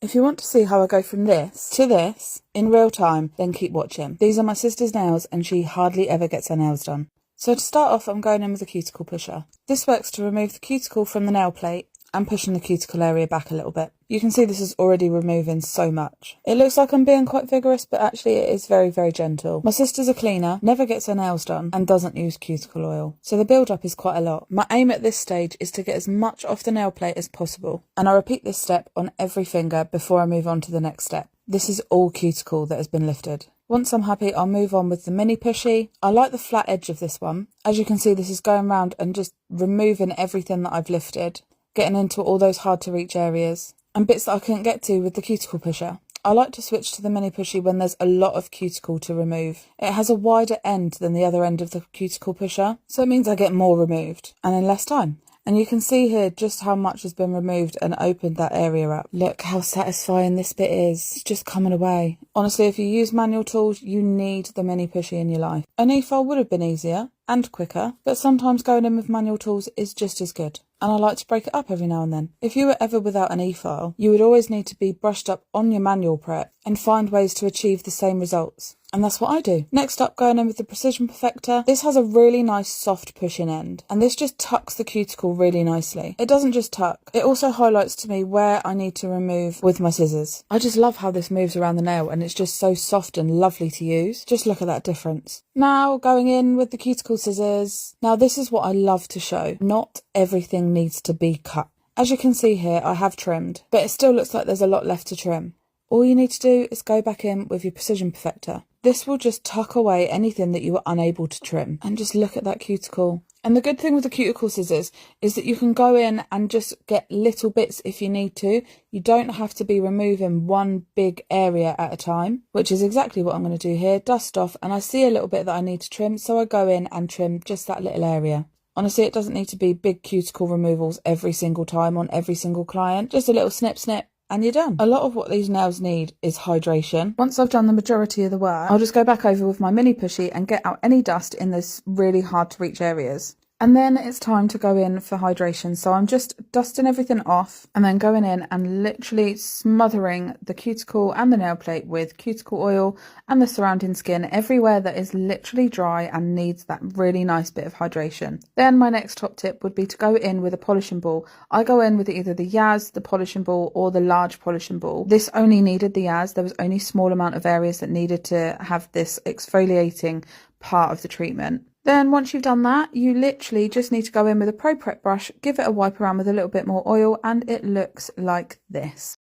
If you want to see how I go from this to this in real time, then keep watching. These are my sister's nails and she hardly ever gets her nails done. So to start off, I'm going in with a cuticle pusher. This works to remove the cuticle from the nail plate and pushing the cuticle area back a little bit. You can see this is already removing so much. It looks like I'm being quite vigorous, but actually it is very, very gentle. My sister's a cleaner, never gets her nails done, and doesn't use cuticle oil. So the build-up is quite a lot. My aim at this stage is to get as much off the nail plate as possible. And I repeat this step on every finger before I move on to the next step. This is all cuticle that has been lifted. Once I'm happy, I'll move on with the mini pushy. I like the flat edge of this one. As you can see, this is going around and just removing everything that I've lifted, getting into all those hard to reach areas and bits that I couldn't get to with the cuticle pusher. I like to switch to the mini pushy when there's a lot of cuticle to remove. It has a wider end than the other end of the cuticle pusher, so it means I get more removed and in less time. And you can see here just how much has been removed and opened that area up. Look how satisfying this bit is. It's just coming away. Honestly, if you use manual tools, you need the mini pushy in your life. An e-file would have been easier and quicker, but sometimes going in with manual tools is just as good. And I like to break it up every now and then. If you were ever without an e-file, you would always need to be brushed up on your manual prep and find ways to achieve the same results. And that's what I do. Next up, going in with the Precision Perfector. This has a really nice soft pushing end, and this just tucks the cuticle really nicely. It doesn't just tuck, it also highlights to me where I need to remove with my scissors. I just love how this moves around the nail, and it's just so soft and lovely to use. Just look at that difference. Now going in with the cuticle scissors. Now this is what I love to show. Not everything needs to be cut. As you can see here, I have trimmed, but it still looks like there's a lot left to trim. All you need to do is go back in with your Precision Perfector. This will just tuck away anything that you were unable to trim. And just look at that cuticle. And the good thing with the cuticle scissors is that you can go in and just get little bits if you need to. You don't have to be removing one big area at a time, which is exactly what I'm going to do here. Dust off, and I see a little bit that I need to trim, so I go in and trim just that little area. Honestly, it doesn't need to be big cuticle removals every single time on every single client. Just a little snip, snip. And you're done. A lot of what these nails need is hydration. Once I've done the majority of the work, I'll just go back over with my mini pushy and get out any dust in those really hard to reach areas. And then it's time to go in for hydration. So I'm just dusting everything off and then going in and literally smothering the cuticle and the nail plate with cuticle oil and the surrounding skin everywhere that is literally dry and needs that really nice bit of hydration. Then my next top tip would be to go in with a polishing ball. I go in with either the Yaz, the polishing ball, or the large polishing ball. This only needed the Yaz. There was only a small amount of areas that needed to have this exfoliating part of the treatment. Then once you've done that, you literally just need to go in with a Pro Prep brush, give it a wipe around with a little bit more oil, and it looks like this.